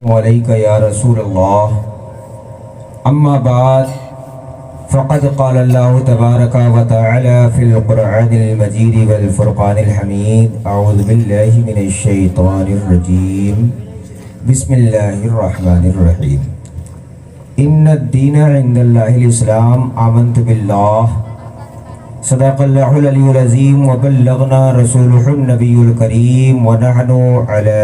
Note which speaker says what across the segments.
Speaker 1: وعلیک یا رسول اللہ اما بعد فقد قال اللہ تبارک و تعالی فی القرآن المجید والفرقان الحمید اعوذ باللہ من الشیطان الرجیم بسم اللہ الرحمن الرحیم ان الدین عند اللہ الاسلام آمنت باللہ صدق اللہ العلی العظیم وبلغنا رسولہ النبی الکریم ونحن علی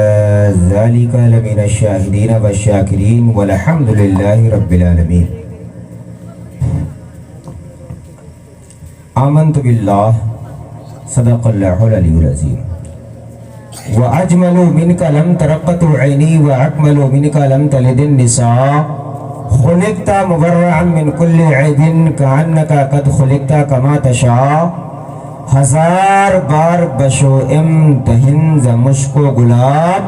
Speaker 1: ذالک لمن الشاہدین والشاکرین والحمد للہ رب العالمین. آمنت باللہ صدق اللہ العلی العظیم واجمل منک لم ترقت عینی واکمل منک لم تلد النساء خلقت مبرعا من کل عیب کانک قد خلقت کما تشاء. ہزار بار بشو دہن ز مشک و گلاب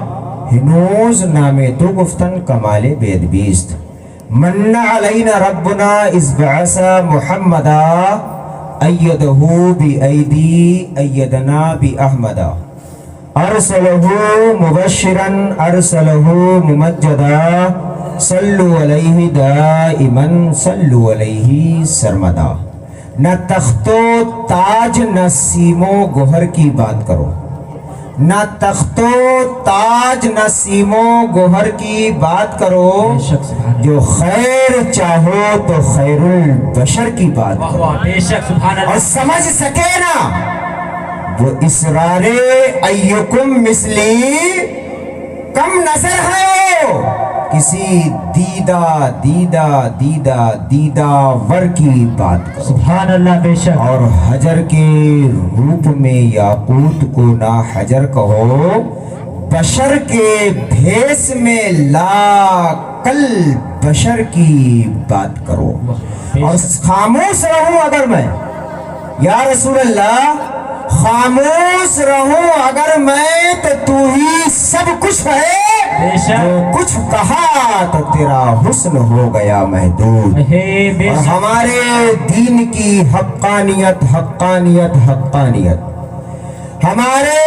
Speaker 1: ہنوز نام تو گفتن کمال بید بیست. من علینا ربنا اذ بعث محمدا ایدہ بی ایدی ایدنا بی احمدا ارسلہ مبشرا ارسلہ ممجدا صلو علیہ دائما صلو علیہ سرمدا. نہ تخت و تاج نہ سیم و گوہر کی بات کرو، نہ تخت و تاج نہ سیم و گوہر کی بات کرو، جو خیر چاہو تو خیر البشر کی بات کرو. اور سمجھ سکے نا وہ اسرار ایکم مثلی کم نظر ہے کسی دیدہ دیدہ دیدہ دیدہ ور کی بات کرو.
Speaker 2: سبحان اللہ. بے شک.
Speaker 1: اور حجر کے روپ میں یاقوت کو نہ حجر کہو، بشر کے بھیس میں لا کل بشر کی بات کرو. اور خاموش رہوں اگر میں، یا رسول اللہ خاموش رہوں اگر میں تو ہی سب کچھ ہے. جو کچھ کہا تو تیرا حسن ہو گیا محدود. اور ہمارے دین کی حقانیت حقانیت حقانیت، ہمارے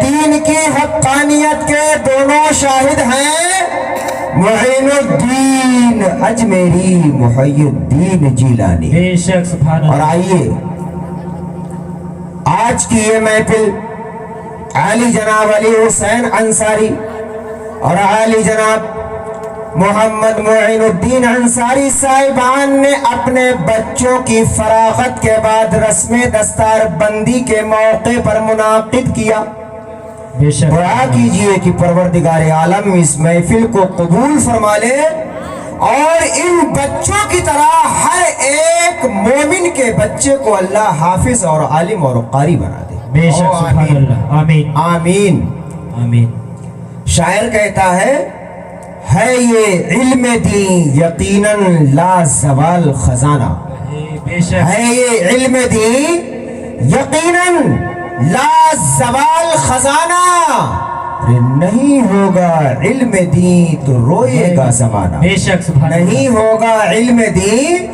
Speaker 1: دین کی حقانیت کے دونوں شاہد ہیں معین الدین اجمیری محی الدین جیلانی.
Speaker 2: بے شک. سبحان اللہ.
Speaker 1: اور آئیے آج کی یہ محفل علی جناب علی حسین انصاری اور علی جناب محمد معین الدین انصاری صاحبان نے اپنے بچوں کی فراغت کے بعد رسم دستار بندی کے موقع پر منعقد کیا. دعا کیجئے کہ پروردگار عالم اس محفل کو قبول فرما لے اور ان بچوں کی طرح ہر ایک مومن کے بچے کو اللہ حافظ اور عالم اور قاری بنا دے.
Speaker 2: بے شک. سبحان اللہ. آمین
Speaker 1: آمین
Speaker 2: آمین.
Speaker 1: شاعر کہتا ہے یہ علم دین یقیناً لا زوال خزانہ.
Speaker 2: بے شک.
Speaker 1: ہے یہ علم دین یقیناً لا زوال خزانہ. نہیں ہوگا علم دین تو روئے گا زمانہ.
Speaker 2: بے شک. سبحان اللہ.
Speaker 1: نہیں ہوگا علم دین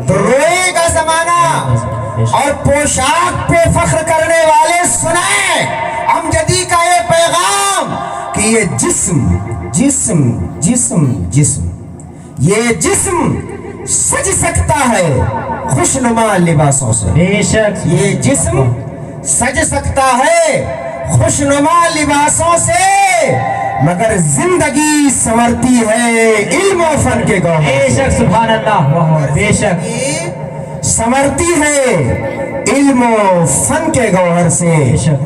Speaker 1: تو روئے گا زمانہ. اور پوشاک پہ فخر کرنے والے سنائیں امجدی کا یہ پیغام کہ یہ جسم جسم جسم جسم یہ جسم سج سکتا ہے خوشنما لباسوں سے.
Speaker 2: بے شک.
Speaker 1: یہ جسم سج سکتا ہے خوشنما لباسوں سے، مگر زندگی سنورتی ہے علم و فن کے گوہر.
Speaker 2: بے شک. سبحان اللہ. بے شک.
Speaker 1: سنورتی ہے علم و فن کے گوہر سے.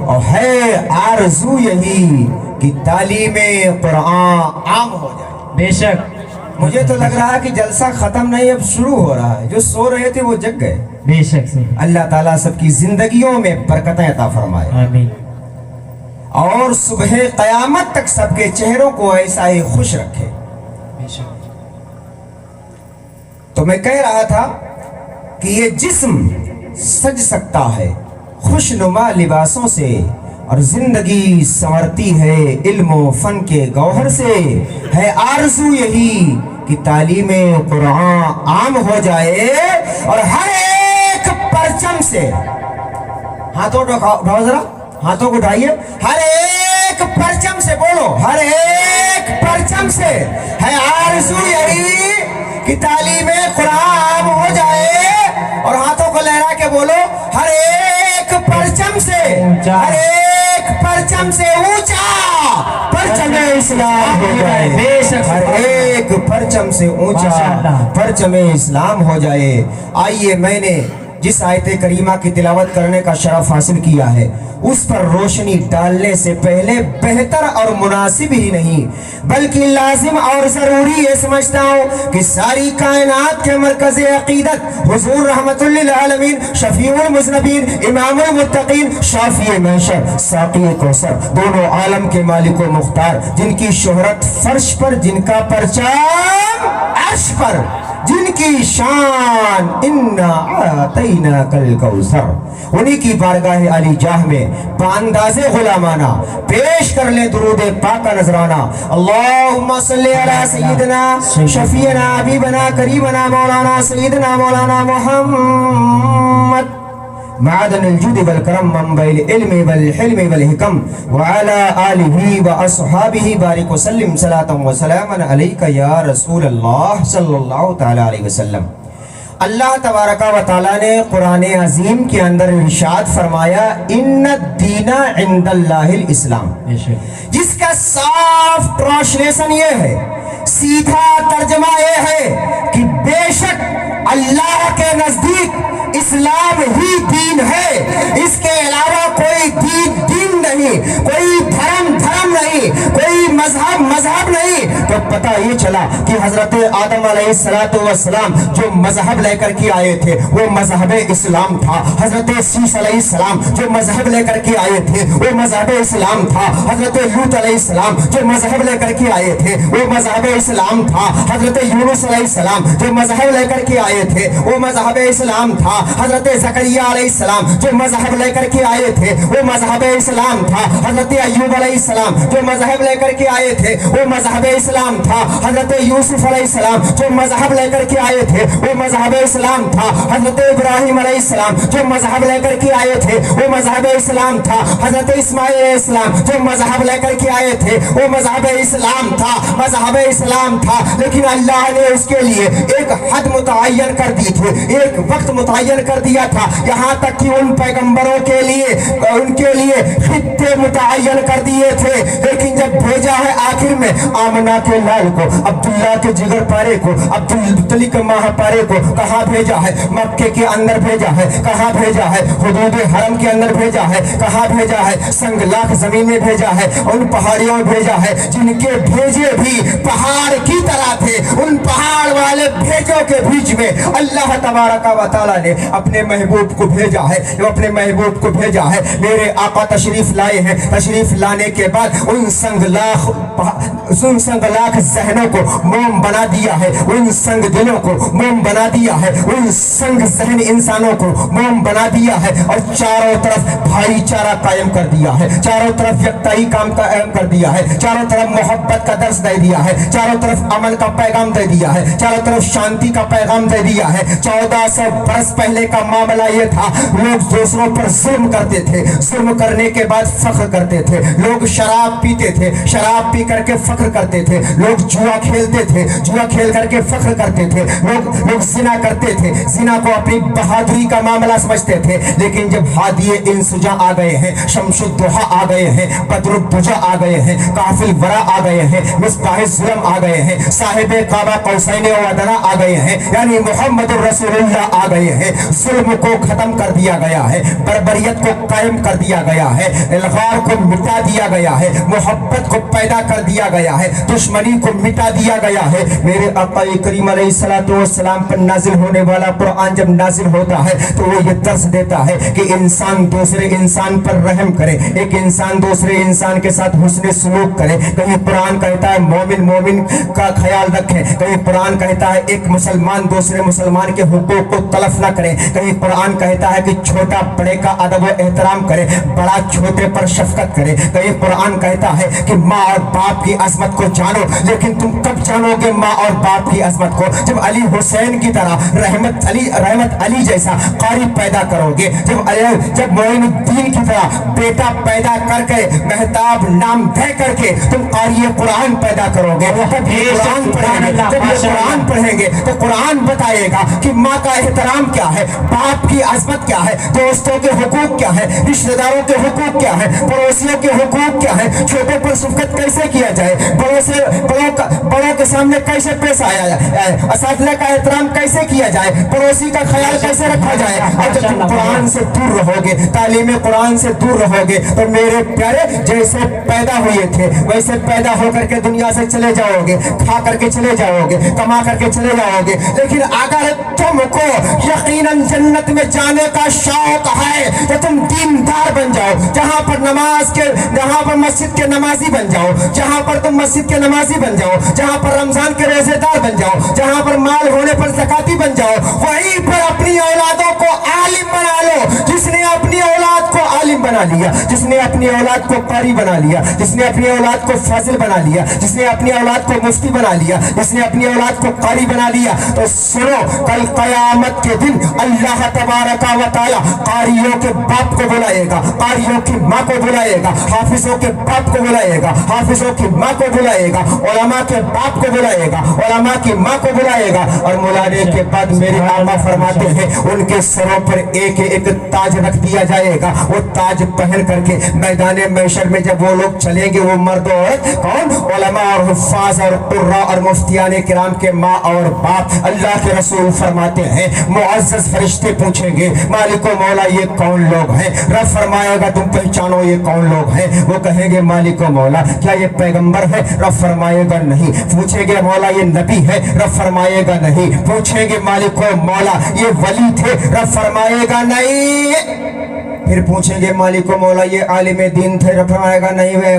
Speaker 1: اور ہے آرزو یہی کہ تعلیم قرآن عام ہو جائے.
Speaker 2: بے شک.
Speaker 1: مجھے تو لگ رہا ہے کہ جلسہ ختم نہیں اب شروع ہو رہا ہے. جو سو رہے تھے وہ جگ گئے.
Speaker 2: بے شک.
Speaker 1: اللہ تعالیٰ سب کی زندگیوں میں برکتیں عطا فرمائے
Speaker 2: آمین.
Speaker 1: اور صبح قیامت تک سب کے چہروں کو ایسا ہی خوش رکھے.
Speaker 2: بے شک.
Speaker 1: تو میں کہہ رہا تھا کہ یہ جسم سج سکتا ہے خوشنما لباسوں سے اور زندگی سنورتی ہے علم و فن کے گوہر سے. ہے آرزو یہی کہ تعلیم قرآن عام ہو جائے اور ہر ایک پرچم سے ہاتھوں اٹھاؤ ذرا، ہاتھوں کو اٹھائیے، ہر ایک پرچم سے بولو، ہر ایک پرچم परचम से है आरज़ू यही कि तालीम कुरान हो जाए। और हाथों को लहरा के बोलो, हर एक परचम से,
Speaker 2: ऊंचा।
Speaker 1: हर एक परचम से ऊंचा परचम इस्लाम हो जाए।
Speaker 2: बेशक।
Speaker 1: हर एक परचम से ऊंचा
Speaker 2: माशाअल्लाह।
Speaker 1: परचम इस्लाम हो जाए। आइए, मैंने जिस आयत करीमा की तिलावत करने का शरफ हासिल किया है उस पर रोशनी डालने से पहले बेहतर और मुनासिब ही नहीं बल्कि लाजिम और जरूरी ये समझता हूँ कि सारी कायनात के मरकज़ अकीदत हुजूर रहमतुल लिल आलमीन, शफीउल मुज़नबीन, इमामुल मुत्तकीन, शाफ़ी महशर, साक़ी कौसर, दोनों आलम के मालिक व मुख्तार, जिनकी शोहरत फर्श पर, जिनका परचम अर्श पर, जिनकी शान इन्ना आतैना कल कौसर, उन्हीं की बारगाह अली जाह में बांदाज़े गुलामाना पेश कर ले दुरूद पाक का नजराना। अल्लाहुम्मा सल्ली अला सय्यिदना शफीना हबीबना करीमना मौलाना सय्यिदना मौलाना मुहम्मद मादन अलजुद वल करम मंबइल इल्म वल हिल्म वल हिकम व अला आलिहि व अस्हाबिहि बारिक वसल्लम सलातन व सलामन अलैका या रसूल अल्लाह सल्लल्लाहु तआला अलैहि वसल्लम। अल्लाह तबारक व तआला ने कुरान अजीम के अंदर इरशाद फरमाया, इन्ना दीना इंदल्लाहिल इस्लाम,
Speaker 2: बेशक।
Speaker 1: जिसका साफ ट्रांसलेशन ये है, सीधा तर्जमा ये है कि बेशक अल्लाह के नजदीक इस्लाम ही दीन है, इसके अलावा कोई दीन नहीं, कोई धर्म नहीं, कोई मजहब नहीं। तो पता ये चला कि हजरत आदम अलैहिस्सलातु वस्सलाम जो मजहब लेकर के आए थे वो मजहब इस्लाम था। हजरत शीश अलैहिस्सलाम जो मजहब लेकर के आए थे वो मजहब इस्लाम था। हजरत लूत अलैहिस्सलाम जो मजहब लेकर के आए थे वो मजहब इस्लाम था। हजरत यूनुस अलैहिस्सलाम जो मजहब लेकर के आए थे वो मजहब इस्लाम था। हजरत ज़करिया अलैहिस्सलाम जो मजहब लेकर के आए थे वो मजहब इस्लाम था। हजरत अय्यूब अलैहिस्सलाम जो मजहब लेकर के आए थे वो मजहब इस्लाम था। हजरत यूसुफ अलैहिस्सलाम जो मजहब लेकर के आए थे वो मजहब इस्लाम था। हजरत इब्राहिम अलैहिस्सलाम जो मजहब लेकर के आए थे वो मजहब इस्लाम था। हजरत इस्माइल अलैहिस्सलाम जो मजहब लेकर के आए थे वो मजहब इस्लाम था, मजहब इस्लाम था। लेकिन अल्लाह ने उसके लिए एक हद मुतय्यन कर दी थी, एक वक्त मुतय्यन कर दिया था, यहाँ तक कि उन पैगंबरों के लिए उनके लिए खित्ते मुतय्यन कर दिए थे। लेकिन जब भेजा है आखिर में आमना के लाल को, अब्दुल्ला के जिगर पारे को, अब्दुल मुत्तलिब के माह पारे को कहाँ भेजा है? मक्के के अंदर भेजा है। कहाँ भेजा है? हुदूद हरम के अंदर भेजा है। कहाँ भेजा है? संगलाख जमीन में भेजा है, उन पहाड़ियों में भेजा है जिनके भेजे भी पहाड़ की तरह थे। उन पहाड़ वाले भेजों के बीच में अल्लाह तबारक व तआला ने अपने महबूब को भेजा है। वो अपने महबूब को भेजा है। मेरे आका तशरीफ लाए हैं। तशरीफ लाने के बाद उन संगलाख जहनों को मोम बना दिया है, उन संग दिलों को मोम बना दिया है, उन संग जहन इंसानों को मोम बना दिया है और चारों तरफ भाईचारा कायम कर दिया है, चारों तरफ यकताई काम कायम कर दिया है, चारों तरफ मोहब्बत का दर्स दे दिया है, चारों तरफ अमन का पैगाम दे दिया है, चारों तरफ शांति का पैगाम दे दिया है। 1400 बरस पहले का मामला ये था, लोग दूसरों पर जुल्म करते थे, जुल्म करने के बाद फख्र करते थे। लोग शराब पीते थे, शराब पी करके फख्र करते थे। लोग जुआ खेलते थे, जुआ खेल करके फख्र करते थे। लोग जिना करते थे, जिना को अपनी बहादुरी का मामला समझते थे। लेकिन जब हादिए इंसुजा आ गए हैं, शमशुद्दुहा आ गए हैं, बदरुद्दुजा आ गए हैं, काफिल वरा आ गए हैं, मिसबाह जुल्म आ गए हैं, साहिबे काबा कौसैन व अदना आ गए हैं, यानी मोहम्मद रसूलुल्लाह आ गए हैं। जुल्म को खत्म कर दिया गया है, बर्बरियत को कायम कर दिया गया है, इल्गार को मिटा दिया गया है, मोहब्बत को पैदा कर दिया गया है, दुश्मनी को मिटा दिया गया है। मेरे आका करीम अलैहिस्सलातु वस्सलाम पर नाजिल होने वाला कुरान जब नाजिल होता है तो वो ये दर्स देता है कि इंसान दूसरे इंसान पर रहम करे, एक इंसान दूसरे इंसान के साथ हुस्न सलूक करे। कहीं कुरान कहता है मोमिन मोमिन का ख्याल रखे, कहीं कुरान कहता है एक मुसलमान दूसरे मुसलमान के हुकूक को तलफ न करे। कहीं कुरान कहता है कि छोटा बड़े का अदब व एहतराम करे, बड़ा छोटे पर शफकत करे। कहीं कुरान कहता है कि माँ और बाप की अजमत को जानो, लेकिन तुम कब जानोगे माँ और बाप की अजमत को? जब अली हुसैन की तरह रहमत अली जैसा कारी पैदा करोगे, जब मोइनुद्दीन की तरह बेटा पैदा करके मेहताब नाम दे करके तुम कारी कुरान पैदा करोगे। जब ये कुरान पढ़ेंगे तो कुरान बताएगा कि माँ का एहतराम क्या है, बाप की अजमत क्या है, दोस्तों के हुकूक क्या है, रिश्तेदारों के हुकूक क्या है, पड़ोसियों के हुकूक क्या है, छोटे पर शफकत कैसे किया जाए, बड़ों के सामने कैसे पेश आया जाए, असातिज़ा का एहतराम कैसे किया जाए, पड़ोसी का ख्याल कैसे रखा जाए। और जब तुम कुरान से दूर रहोगे, तालीम कुरान से दूर रहोगे, तो मेरे प्यारे जैसे पैदा हुए थे वैसे पैदा होकर के दुनिया से चले जाओगे, खा करके चले जाओगे, कमा करके चले जाओगे। लेकिन अगर तुमको यकीनन जन्नत में जाने का शौक है तो तुम दीनदार बन जाओ, जहां पर मस्जिद के नमाजी बन जाओ, जहां पर तुम मस्जिद के नमाजी बन जाओ, जहां पर रमजान के रोजेदार बन जाओ, जहां पर माल होने पर ज़काती बन जाओ, वहीं पर अपनी औलादों को आलिम बना लो। जिसने अपनी औलाद को आलिम बना लिया, जिसने अपनी औलाद को कारी बना लिया, जिसने अपनी औलाद को फाजिल बना लिया, जिसने अपनी औलाद को मुफ्ती बना लिया, जिसने अपनी औलाद को कारी बना लिया, तो सुनो कल कयामत के दिन अल्लाह तबारका व तआला कारियों के बाप को बुलाएगा, कारियों की माँ को बुलाएगा, हाफिजों के बाप को बुलाएगा, हाफिजों की माँ को बुलाएगा, उलमा के बाप को बुलाएगा, उलमा की माँ को बुलाएगा। और बुलाने के बाद मेरे आका फरमाते हैं उनके सरों पर एक एक ताज रख दिया जाएगा। वो ताज पहन करके मैदान महशर में जब वो लोग चलेंगे, वो मर्द औरत कौन, उलमा और हुफ्फाज और कुर्रा और मुफ्तियाने किराम के माँ और बाप। अल्लाह के रसूल फरमाते हैं मुअज़्ज़ज़ फरिश्ते पूछेंगे मालिको मौला ये कौन लोग हैं? रब फरमाएगा तुम पहचानो ये कौन लोग हैं? वो कहेंगे मालिको मौला क्या ये पैगंबर है? रब फरमाएगा नहीं। पूछेंगे मौला ये नबी है? रब फरमाएगा नहीं। पूछेंगे मालिको मौला ये वली थे? रब फरमाएगा नहीं। फिर पूछेंगे मालिको मौला ये आलिम दीन थे? रब फरमाएगा नहीं। वे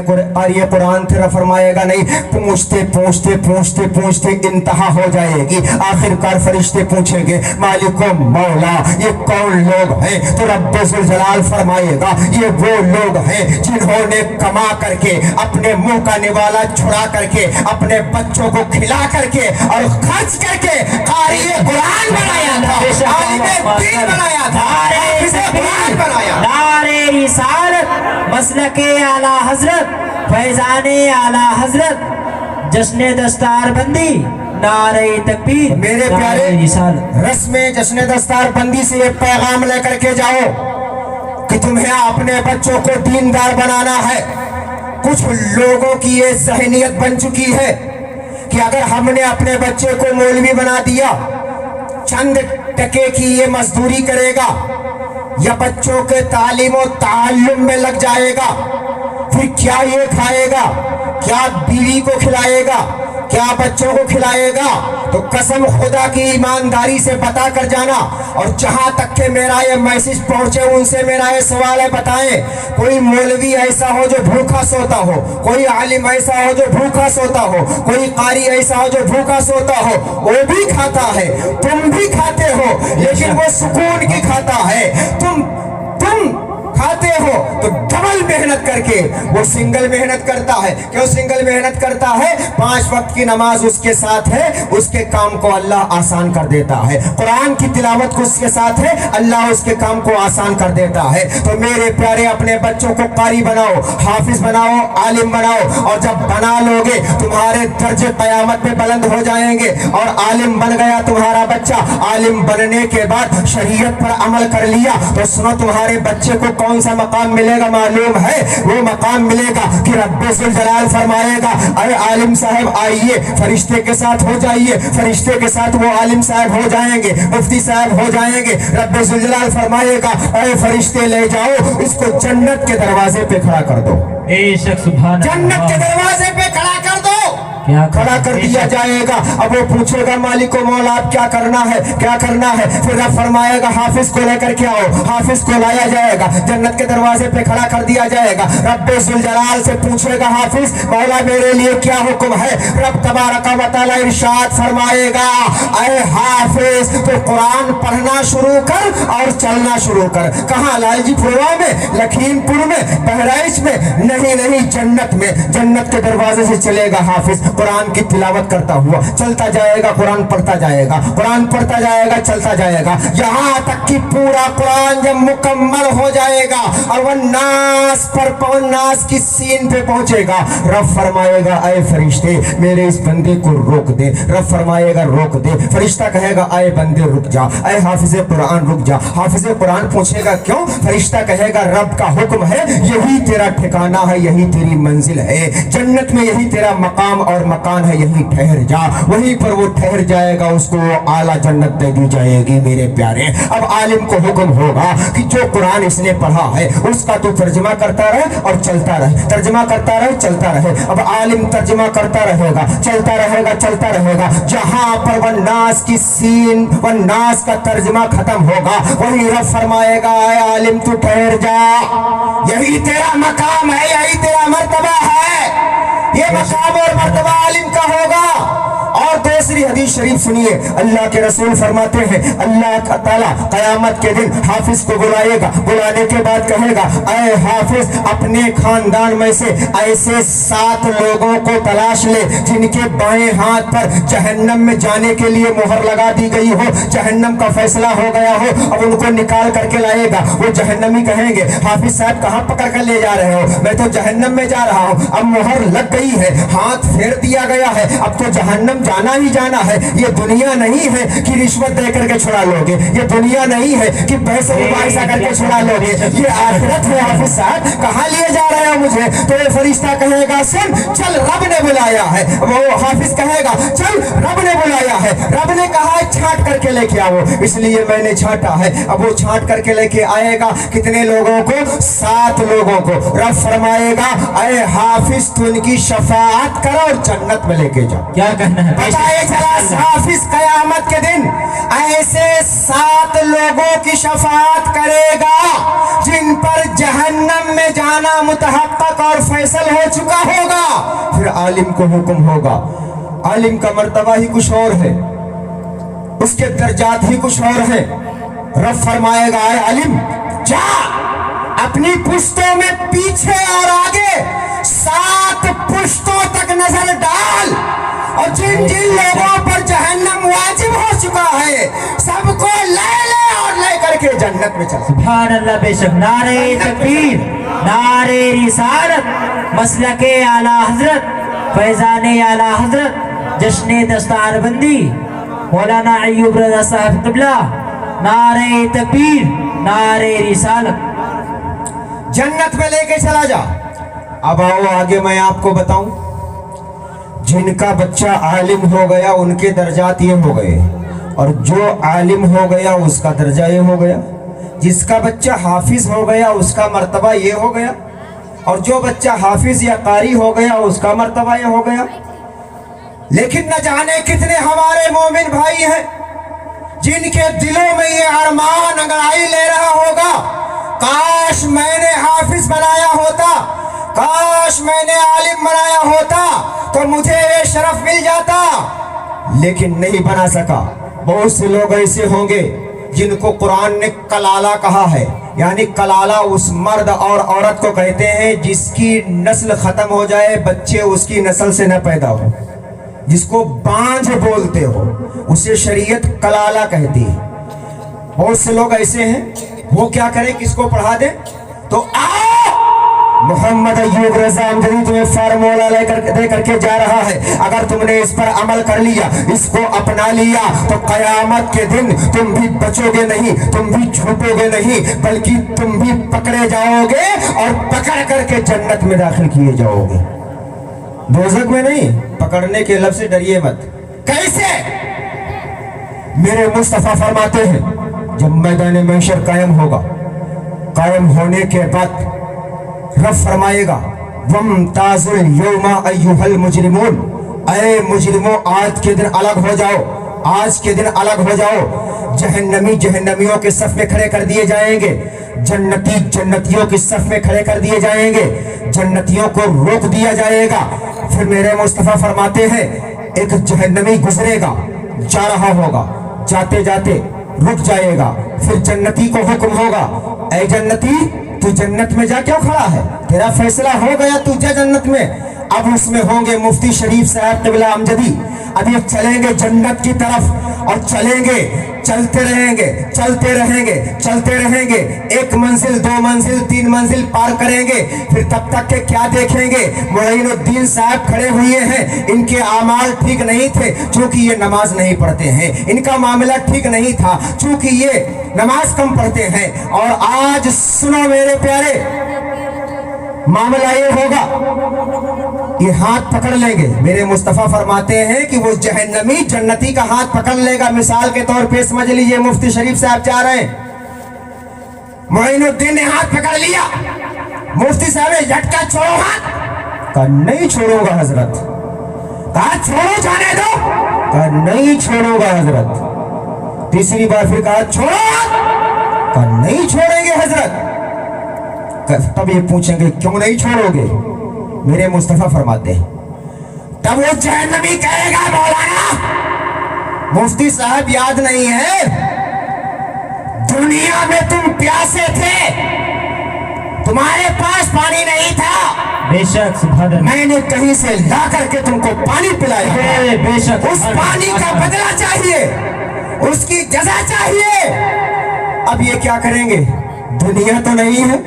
Speaker 1: ये कुरान थे? रब फरमाएगा नहीं। पूछते पूछते पूछते पूछते इंतहा हो जाएगी। आखिरकार फरिश्ते पूछेंगे मालिको मौला ये कौन लोग हैं? तो रब्बुल जलाल फरमाएगा ये वो लोग हैं जिन्होंने कमा करके अपने मुंह का निवाला छुड़ा करके अपने बच्चों को खिला करके और खर्च करके कारी कुरान बनाया था, आलिम दीन बनाया था, हाफिज़ कुरान बनाया।
Speaker 2: नारे रिसालत, मसलके आला हजरत, फैजाने आला हजरत, जश्न दस्तार बंदी, नारे तकबीर।
Speaker 1: मेरे प्यारे रस्म जश्न दस्तार बंदी से ये पैगाम लेकर के जाओ कि तुम्हें अपने बच्चों को दीनदार बनाना है। कुछ लोगों की ये ज़हनियत बन चुकी है कि अगर हमने अपने बच्चे को मौलवी बना दिया, चंद टके की ये मजदूरी करेगा या बच्चों के तालीम और ताल्लुम में लग जाएगा, फिर क्या ये खाएगा, क्या बीवी को खिलाएगा, क्या बच्चों को खिलाएगा? तो कसम खुदा की ईमानदारी से बता कर जाना। और जहां तक के मेरा ये मैसेज पहुंचे उनसे मेरा ये सवाल है, बताएं कोई मौलवी ऐसा हो जो भूखा सोता हो, कोई आलिम ऐसा हो जो भूखा सोता हो, कोई कारी ऐसा हो जो भूखा सोता हो? वो भी खाता है, तुम भी खाते हो, लेकिन वो सुकून की खाता है। तुम खाते हो तो डबल मेहनत करके, वो सिंगल मेहनत करता है। क्यों सिंगल मेहनत करता है? 5 वक्त की नमाज उसके साथ है, उसके काम को अल्लाह आसान कर देता है। कुरान की तिलावत को उसके साथ है, अल्लाह उसके काम को आसान कर देता है। तो मेरे प्यारे अपने बच्चों को कारी बनाओ, हाफिज बनाओ, आलिम बनाओ। और जब बना लोगे तुम्हारे दर्जे क़यामत में बुलंद हो जाएंगे। और आलिम बन गया तुम्हारा बच्चा, आलिम बनने के बाद शरीयत पर अमल कर लिया, तो सुनो तुम्हारे बच्चे को कौन सा मकाम मिलेगा मालूम है? वो मकाम मिलेगा कि रब्बुल जलाल फरमाएगा अरे आलिम साहब आइए, फरिश्ते के साथ हो जाइए, फरिश्ते के साथ वो आलिम साहब हो जाएंगे, मुफ्ती साहब हो जाएंगे। रब्बुल जलाल फरमाएगा अरे फरिश्ते ले जाओ, इसको जन्नत के दरवाजे पे खड़ा कर दो,
Speaker 2: बेशक सुभान अल्लाह,
Speaker 1: जन्नत के दरवाजे पे खड़ा कर दो।
Speaker 2: क्या
Speaker 1: खड़ा कर दिया जाएगा। अब वो पूछेगा मालिक को मौला आप क्या करना है, क्या करना है। फिर रब फरमाएगा हाफिज को लेकर के आओ, हाफिज को लाया जाएगा, जन्नत के दरवाजे पे खड़ा कर दिया जाएगा। रब्बे जुल जलाल से पूछेगा हाफिज मौला मेरे लिए क्या हुक्म है। रब तबारक व तआला इरशाद फरमाएगा ऐ हाफिज तो कुरान पढ़ना शुरू कर और चलना शुरू कर। कहाँ? लालजी पुरवा में, लखीमपुर में, बहराइच में? नहीं नहीं, जन्नत में। जन्नत के दरवाजे से चलेगा हाफिज, कुरान की तिलावत करता हुआ चलता जाएगा, कुरान पढ़ता जाएगा, कुरान पढ़ता जाएगा, चलता जाएगा, यहाँ तक कि पूरा कुरान जब मुकम्मल हो जाएगा और वह नास पर नास की सीन पे पहुंचेगा, रब फरमाएगा ऐ फरिश्ते मेरे इस बंदे को रोक दे। रब फरमाएगा रोक दे। फरिश्ता कहेगा ऐ बंदे रुक जा, ऐ हाफिज कुरान रुक जा। हाफिज कुरान पूछेगा क्यों? फरिश्ता कहेगा रब का हुक्म है, यही तेरा ठिकाना है, यही तेरी मंजिल है, जन्नत में यही तेरा मकाम और मकान है, यही ठहर जा। वहीं पर वो ठहर जाएगा, उसको आला जन्नत दे दी जाएगी। मेरे प्यारे, अब आलिम को हुक्म होगा कि जो कुरान इसने पढ़ा है उसका तो तर्जमा करता रहे और चलता रहे, तर्जमा करता रहे, चलता रहे। अब आलिम तर्जमा करता रहेगा, चलता रहेगा, चलता रहेगा। जहां पर वह नास की सीन, वह नास का तर्जमा खत्म होगा, वही रब फरमाएगा ऐ आलिम तू ठहर जा, यही तेरा मकाम है, यही तेरा मर्तबा है। ये मकाम और मर्तबा आलिम का होगा। और दूसरी हदीस शरीफ सुनिए, अल्लाह के रसूल फरमाते हैं अल्लाह ताला कयामत के दिन हाफिज को बुलाएगा, बुलाने के बाद कहेगा ऐ हाफिज अपने खानदान में से ऐसे 7 लोगों को तलाश ले जिनके बाएं हाथ पर जहन्नम में जाने के लिए मोहर लगा दी गई हो, जहन्नम का फैसला हो गया हो। अब उनको निकाल करके लाएगा, वो जहन्नमी कहेंगे हाफिज साहब कहाँ पकड़ कर ले जा रहे हो? मैं तो जहन्नम में जा रहा हूँ, अब मोहर लग गई है, हाथ फेर दिया गया है, अब तो जहन्नम जाना ही जाना है। ये दुनिया नहीं है कि रिश्वत दे करके छुड़ा लोगे, ये दुनिया नहीं है कि पैसे मुबाहिसा करके छुड़ा लोगे, ये आखिरत है। हाफिज साहब कहाँ लिए जा रहे हो मुझे? तो ये फरिश्ता कहेगा सुन चल रब ने बुलाया है। वो हाफिज कहेगा चल रब ने बुलाया है, रब ने कहा है छांट करके लेके आओ, इसलिए मैंने छांटा है। अब वो छांट करके लेके आएगा कितने लोगों को? 7 लोगों को। रब फरमाएगा ऐ हाफिज तू इनकी शफाअत कर और जन्नत में लेके जा।
Speaker 2: क्या कहना है?
Speaker 1: बताइए जरा, हाफिज कयामत के दिन ऐसे 7 लोगों की शफाअत करेगा जिन पर जहन्नम में जाना मुतहक्कक और फैसल हो चुका होगा। फिर आलिम को हुक्म होगा, आलिम का मर्तबा ही कुछ और है, उसके दर्जात ही कुछ और है। रब फरमाएगा ऐ आलिम जा अपनी पुश्तों में पीछे और आगे 7 पुश्तों तक नजर डाल और जिन जिन लोगों पर जहन्नम वाजिब हो चुका है सबको ले और ले करके जन्नत में चल।
Speaker 2: सुभान अल्लाह, बेशक। नारे तकबीर, नारे रिसालत, मसलके आला हजरत, फैजाने आला हजरत, जश्ने दस्तारबंदी मौलाना अय्यूब रजा साहब क़िबला। नारे तकबीर, नारे रिसालत।
Speaker 1: जन्नत में लेके चला जा। अब आओ आगे मैं आपको बताऊं, जिनका बच्चा आलिम हो गया उनके दर्जात ये हो गए, और जो आलिम हो गया उसका दर्जा ये हो गया। जिसका बच्चा हाफिज हो गया उसका मर्तबा ये हो गया, और जो बच्चा हाफिज या कारी हो गया उसका मर्तबा ये हो गया। लेकिन न जाने कितने हमारे मोमिन भाई हैं जिनके दिलों में ये अरमान अंगड़ाई ले रहा होगा, काश मैंने हाफिज बनाया होता, काश मैंने आलिम बनाया होता तो मुझे ये शरफ मिल जाता, लेकिन नहीं बना सका। बहुत से लोग ऐसे होंगे जिनको कुरान ने कलाला कहा है, यानी कलाला उस मर्द और औरत को कहते हैं जिसकी नस्ल खत्म हो जाए, बच्चे उसकी नस्ल से न पैदा हो, जिसको बांझ बोलते हो, उसे शरीयत कलाला कहती है। बहुत से लोग ऐसे हैं, वो क्या करें, किसको पढ़ा दे? तो आओ मोहम्मद अय्यूब रजा अमजदी तुम्हें फार्मूला लेकर दे करके जा रहा है। अगर तुमने इस पर अमल कर लिया, इसको अपना लिया, तो कयामत के दिन तुम भी बचोगे नहीं, तुम भी छूटोगे नहीं, बल्कि तुम भी पकड़े जाओगे और पकड़ करके जन्नत में दाखिल किए जाओगे। दोज़ख में नहीं, पकड़ने के लफ्ज़ से डरिए मत। कैसे? मेरे मुस्तफा फरमाते हैं जब मैदान महशर कायम होगा, कायम होने के बाद रब फरमाएगा वमताजुल यौमा अय्युहल मुजरिमून, اے مجرموں آج کے دن الگ ہو جاؤ، آج کے دن الگ ہو جاؤ، جہنمی جہنمیوں کے صف میں کھڑے کر دیے جائیں گے، جنتی جنتیوں کے صف میں کھڑے کر دیے جائیں گے، جنتیوں کو روک دیا جائے گا۔ پھر میرے مصطفیٰ فرماتے ہیں ایک جہنمی گزرے گا، جا رہا ہوگا، جاتے جاتے رک جائے گا، پھر جنتی کو حکم ہوگا اے جنتی تو جنت میں جا کیوں کھڑا ہے، تیرا فیصلہ ہو گیا، تو جا جنت میں۔ اب اس میں ہوں گے مفتی شریف صاحب قبلہ امجدی، اب یہ چلیں گے جنت کی طرف اور چلیں گے، چلتے رہیں گے، چلتے رہیں گے، چلتے رہیں گے، ایک منزل، دو منزل، تین منزل پار کریں گے، پھر تب تک کہ کیا دیکھیں گے، معین الدین صاحب کھڑے ہوئے ہیں، ان کے اعمال ٹھیک نہیں تھے چونکہ یہ نماز نہیں پڑھتے ہیں، ان کا معاملہ ٹھیک نہیں تھا چونکہ یہ نماز کم پڑھتے ہیں، اور آج سنو میرے پیارے، معاملہ یہ ہوگا، یہ ہاتھ پکڑ لیں گے، میرے مصطفیٰ فرماتے ہیں کہ وہ جہنمی جنتی کا ہاتھ پکڑ لے گا۔ مثال کے طور پہ سمجھ لیجئے مفتی شریف صاحب جا رہے ہیں، معین الدین نے ہاتھ پکڑ لیا، مفتی صاحب نے جھٹکا چھوڑو ہاتھ، کہا نہیں چھوڑوں گا حضرت، کہا چھوڑو جانے دو، کہا نہیں چھوڑوں گا حضرت، تیسری بار پھر کہا چھوڑو ہاتھ، کہا نہیں چھوڑیں گے حضرت۔ تب یہ پوچھیں گے کیوں نہیں چھوڑو گے، میرے مصطفیٰ فرماتے ہیں تب وہ جہنمی کہے گا مولانا مفتی صاحب یاد نہیں ہے دنیا میں تم پیاسے تھے، تمہارے پاس پانی نہیں تھا،
Speaker 2: بے شک سبحان اللہ،
Speaker 1: میں نے کہیں سے لا کر کے تم کو پانی پلایا،
Speaker 2: بے شک
Speaker 1: اس پانی کا بدلہ چاہیے، اس کی جزا چاہیے۔ اب یہ کیا کریں گے، دنیا تو نہیں ہے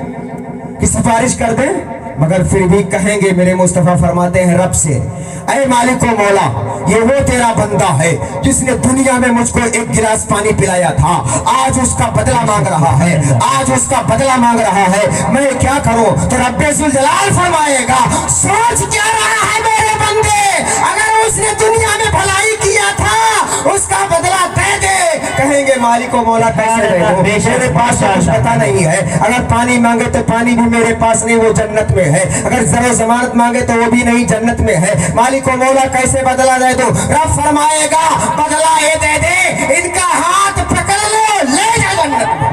Speaker 1: کہ سفارش کر دیں، مگر پھر بھی کہیں گے، میرے مصطفیٰ فرماتے ہیں رب سے اے مالک و مولا یہ وہ تیرا بندہ ہے جس نے دنیا میں مجھ کو ایک گلاس پانی پلایا تھا، آج اس کا بدلہ مانگ رہا ہے، آج اس کا بدلہ مانگ رہا ہے، میں کیا کروں؟ تو رب ذوالجلال فرمائے گا سوچ کیا رہا ہے میرے بندے، اگر اس نے دنیا میں بھلائی کیا تھا اس کا بدلہ دے دے۔ کہیں گے مالک و مولا کیسے دے دو، میرے پاس کچھ پتا نہیں ہے، اگر پانی مانگے تو پانی بھی میرے پاس نہیں، وہ جنت میں ہے، اگر زر و ضمانت مانگے تو وہ بھی نہیں، جنت میں ہے، مالک و مولا کیسے بدلہ دے دو؟ رب فرمائے گا بدلہ یہ دے دے، ان کا ہاتھ پکڑ لو، لے جا جنت میں۔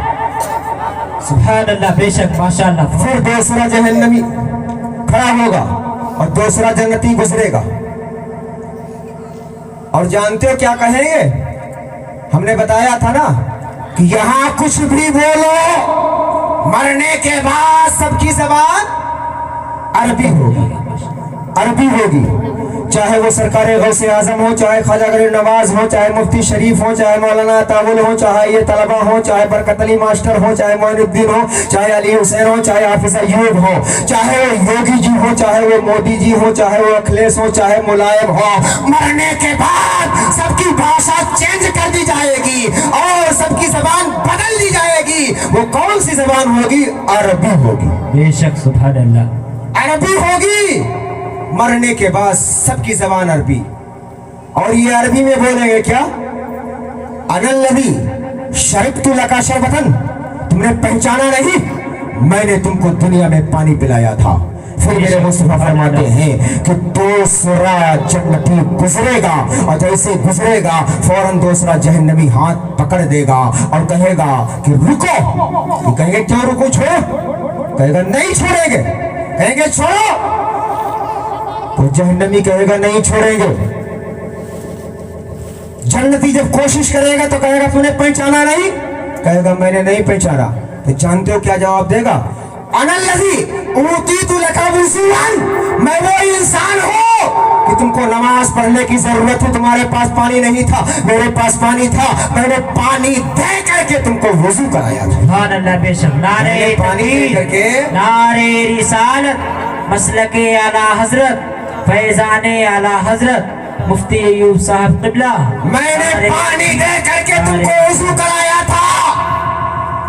Speaker 2: سبحان اللہ، بے شک ماشاءاللہ۔
Speaker 1: پھر دوسرا جہنمی کھڑا ہوگا اور دوسرا جنتی گزرے گا، اور جانتے ہو کیا کہیں گے؟ ہم نے بتایا تھا نا کہ یہاں کچھ بھی بولو مرنے کے بعد سب کی زبان عربی ہوگی، عربی ہوگی، چاہے وہ سرکار غوث اعظم ہو، چاہے خواجہ غریب نواز ہو، چاہے مفتی شریف ہو، چاہے مولانا طاول ہو، چاہے یہ طلبہ ہو، چاہے برکت علی ماسٹر ہو، چاہے معین الدین ہو، چاہے علی حسین ہو، چاہے حافظ ایوب ہو، چاہے وہ یوگی جی ہو، چاہے وہ مودی جی ہو، چاہے وہ اکھلیش ہو، چاہے ملائم ہو، مرنے کے بعد سب کی بھاشا چینج کر دی جائے گی اور سب کی زبان بدل دی جائے گی۔ وہ کون سی زبان ہوگی؟ عربی ہوگی،
Speaker 2: بے شک سبحان اللہ،
Speaker 1: عربی ہوگی۔ مرنے کے بعد سب کی زبان عربی، اور یہ عربی میں بولیں گے کیا؟ انا الذی شربت لک شربتن، تم نے پہچانا نہیں میں نے تم کو دنیا میں پانی پلایا تھا۔ پھر میرے مصطفیٰ فرماتے ہیں کہ دوسرا جنتی گزرے گا، اور جیسے گزرے گا فوراً دوسرا جہنمی ہاتھ پکڑ دے گا اور کہے گا کہ رکو، کہیں گے کیوں رکو، چھوڑو، کہے گا نہیں چھوڑیں گے، کہیں گے چھوڑو، تو جہنمی کہے گا نہیں چھوڑیں گے۔ جنتی جب کوشش کرے گا تو کہے گا تو نے پہچانا نہیں، کہے گا میں نے نہیں پہچانا، تو جانتے ہو کیا جواب دے گا؟ انا الذی اوتیت لک وضوءا، میں وہ انسان ہوں کہ تم کو نماز پڑھنے کی ضرورت ہے، تمہارے پاس پانی نہیں تھا، میرے پاس پانی تھا، میں نے پانی دے کر کے تم کو وضو کرایا تھا۔
Speaker 2: سبحان اللہ، بے شک، نعرہ
Speaker 1: پانی دے کر کے،
Speaker 2: نعرہ رسالت، مسلک اعلی حضرت، فیضان اعلی حضرت مفتی ایوب صاحب قبلہ،
Speaker 1: میں نے پانی دے کر کے تم کو وضو کرایا تھا۔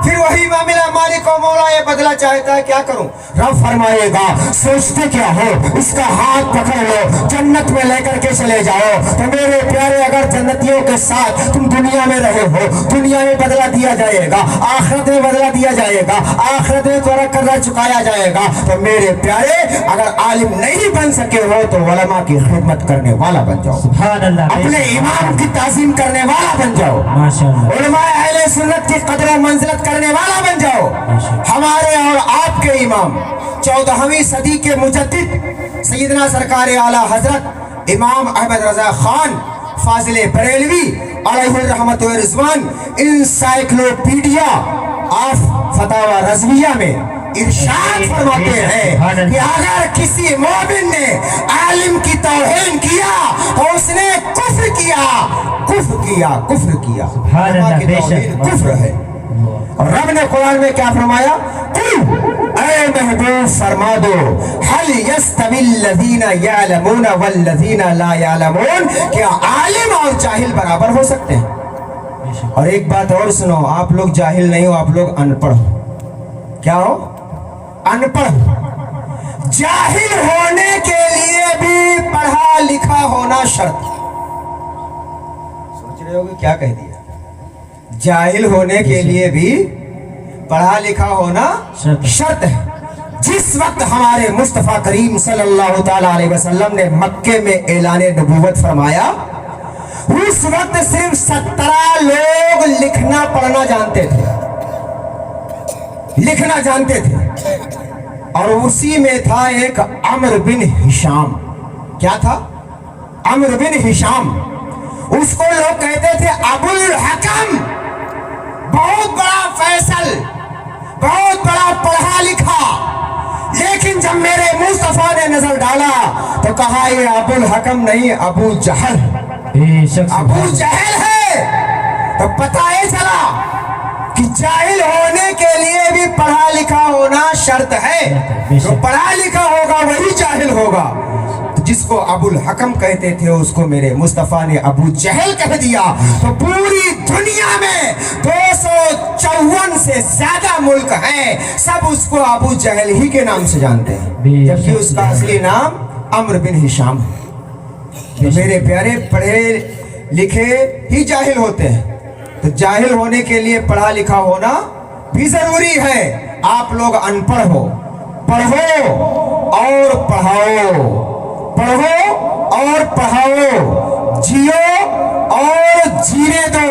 Speaker 1: پھر وہی معاملہ مالک و مولا یہ بدلہ چاہتا ہے، کیا کروں؟ رب فرمائے گا سوچتے کیا ہو، اس کا ہاتھ پکڑ لو، جنت میں لے کر کے چلے جاؤ۔ تو میرے پیارے اگر جنتیوں के साथ तुम दुनिया में रहे हो, दुनिया में बदला दिया जाएगा, आखिरत में बदला दिया जाएगा, आखिरत में तुम्हारा कर्जा चुकाया जाएगा। तो मेरे प्यारे, अगर आलिम नहीं बन सके हो तो उलमा की खिदमत करने वाला बन जाओ,
Speaker 2: सुभान अल्लाह,
Speaker 1: अपने इमाम की ताज़ीम करने वाला बन जाओ,
Speaker 2: माशाअल्लाह,
Speaker 1: उलमा अहले सुन्नत की कदर मंजिलत करने वाला बन जाओ। हमारे और आपके इमाम 14वीं सदी के मुजद्दिद सैयदना सरकार आला हजरत इमाम अहमद रजा खान फाजिल बरेलवी अलैहि रहमत व रिजवान इंसाइक्लोपीडिया ऑफ फतावा रज़विया में इरशाद फरमाते हैं कि अगर किसी मोमिन ने आलिम की तौहीन किया तो उसने कुफ्र किया, कुफ्र किया, कुफ्र किया। उलमा की तौहीन कुफ्र है। और रब ने कुरान में क्या फरमाया? ऐ महबूब फरमा दो, हल यस्तविल लज़ीना यअलमून वल लज़ीना ला यअलमून, क्या आलिम और जाहिल बराबर हो सकते हैं? और एक बात और सुनो, आप लोग जाहिल नहीं हो, आप लोग अनपढ़ हो। क्या हो? अनपढ़। जाहिल होने के लिए भी पढ़ा लिखा होना शर्त। सोच रहे होगे क्या कह दिया? जाहिल होने के लिए भी पढ़ा लिखा होना शर्त है। जिस वक्त हमारे मुस्तफा करीम सल्लल्लाहु ताला अलैहि वसल्लम ने मक्के में ऐलान नबूवत फरमाया, उस वक्त सिर्फ 17 लोग लिखना पढ़ना जानते थे, लिखना जानते थे। और उसी में था एक अम्र बिन हिशाम। क्या था? अम्र बिन हिशाम। उसको लोग कहते थे अबुल हकम, बहुत बड़ा फैसल, बहुत बड़ा पढ़ा लिखा। लेकिन जब मेरे मुस्तफा ने नजर डाला तो कहा ये अबुल हकम नहीं, अबू जहल, अबू जहल है। तो पता ही चला कि जाहिल होने के लिए भी पढ़ा लिखा होना शर्त है। जो पढ़ा लिखा होगा वही जाहिल होगा। तो जिसको अबुल हकम कहते थे उसको मेरे मुस्तफा ने अबू जहल कह दिया। तो पूरी दुनिया में 254 से ज्यादा मुल्क हैं, सब उसको अबू जहल ही के नाम से जानते हैं, जबकि उसका असली नाम अम्र बिन हिशाम है। तो मेरे प्यारे, पढ़े लिखे ही जाहिल होते हैं। तो जाहिल होने के लिए पढ़ा लिखा होना भी जरूरी है। आप लोग अनपढ़ हो, पढ़ो और पढ़ाओ, पढ़ो और पढ़ाओ, जियो और जीने दो।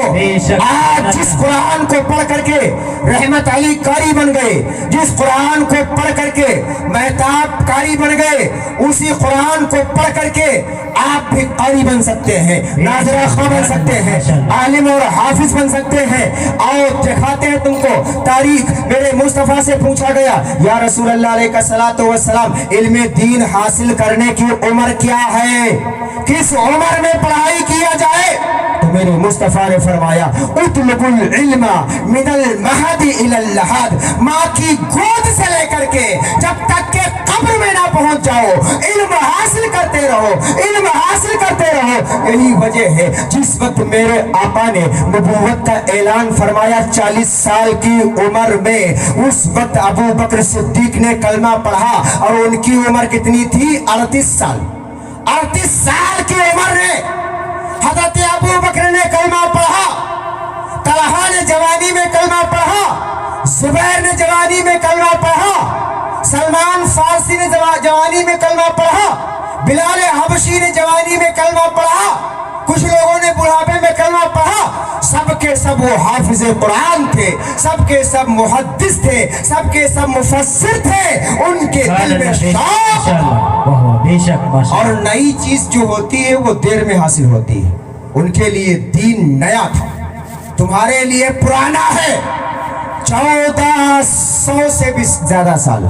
Speaker 1: आज जिस कुरान को पढ़ करके रहमत अली कारी बन गए, जिस कुरान को पढ़ करके महताब कारी बन गए, उसी कुरान को पढ़ करके आप भी कारी बन सकते हैं, नाज़िरा खां बन सकते हैं, आलिम और हाफिज बन सकते हैं। आओ दिखाते हैं तुमको तारीख। मेरे मुस्तफ़ा से पूछा गया, या रसूल अल्लाह अलैहिस्सलातु वस्सलाम, इल्मे दीन हासिल करने की उम्र क्या है? किस उम्र में पढ़ाई किया जाए? तो मेरे मुस्तफ़ा ने फरमाया, उतलुबुल इल्मा मिनल महदी इलल लहद, माँ की गोद से लेकर के जब तक के कब्र में ना पहुंच जाओ, इल्म हासिल करते रहो, इल्म हासिल करते रहो। यही वजह है जिस वक्त मेरे आका ने नबूवत का ऐलान फरमाया 40 साल की उम्र में, उस वक्त अबू बकर सिद्दीक ने कलमा पढ़ा और उनकी उम्र कितनी थी? 38 साल। 38 साल की उम्र में हज़रत अबू बकर ने कलमा पढ़ा, तलहा ने जवानी में कलमा पढ़ा, जुबैर ने जवानी में कलमा पढ़ा, सलमान फारसी ने जवानी में कलमा पढ़ा, बिलाल हबशी ने जवानी में कलमा पढ़ा, कुछ लोगों ने बुढ़ापे में कलमा पढ़ा। सबके सब वो हाफिज कुरान थे, सबके सब मुहद्दिस थे, सबके सब मुफस्सिर थे। उनके दिल में शौक और नई चीज जो होती है वो देर में हासिल होती है। उनके लिए दीन नया था, तुम्हारे लिए पुराना है। 1400 से भी ज्यादा साल,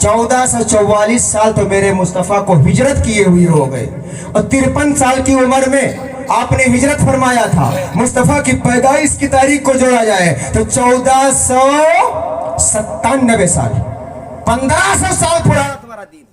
Speaker 1: 1444 साल तो मेरे मुस्तफ़ा को हिजरत किए हुए हो गए, और 53 साल की उम्र में आपने हिजरत फरमाया था। मुस्तफ़ा की पैदाइश की तारीख को जोड़ा जाए तो 1497 साल, 1500 साल पुराना तुम्हारा दीन।